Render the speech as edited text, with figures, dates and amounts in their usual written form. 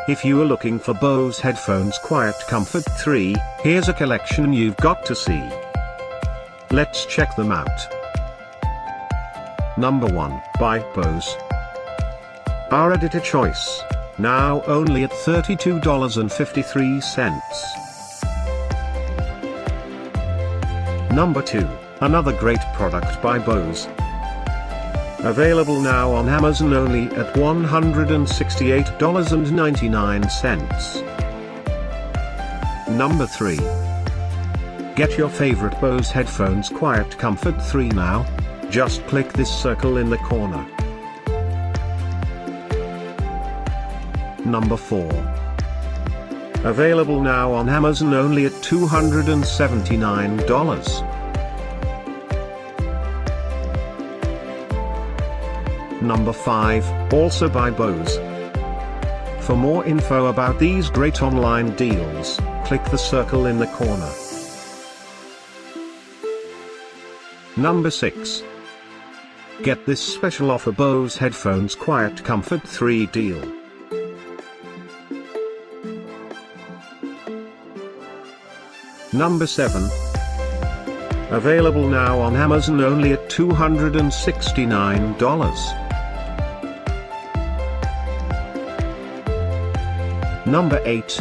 If you are looking for Bose headphones Quietcomfort 3, here's a collection you've got to see. Let's check them out. Number 1, by Bose. Our editor choice, now only at $32.53. Number 2, another great product by Bose. Available now on Amazon only at $168.99. Number 3. Get your favorite Bose headphones Quietcomfort 3 now. Just click this circle in the corner. Number 4. Available now on Amazon only at $279. Number 5, also by Bose. For more info about these great online deals, click the circle in the corner. Number 6. Get this special offer Bose headphones Quietcomfort 3 deal. Number 7. Available now on Amazon only at $269. Number 8.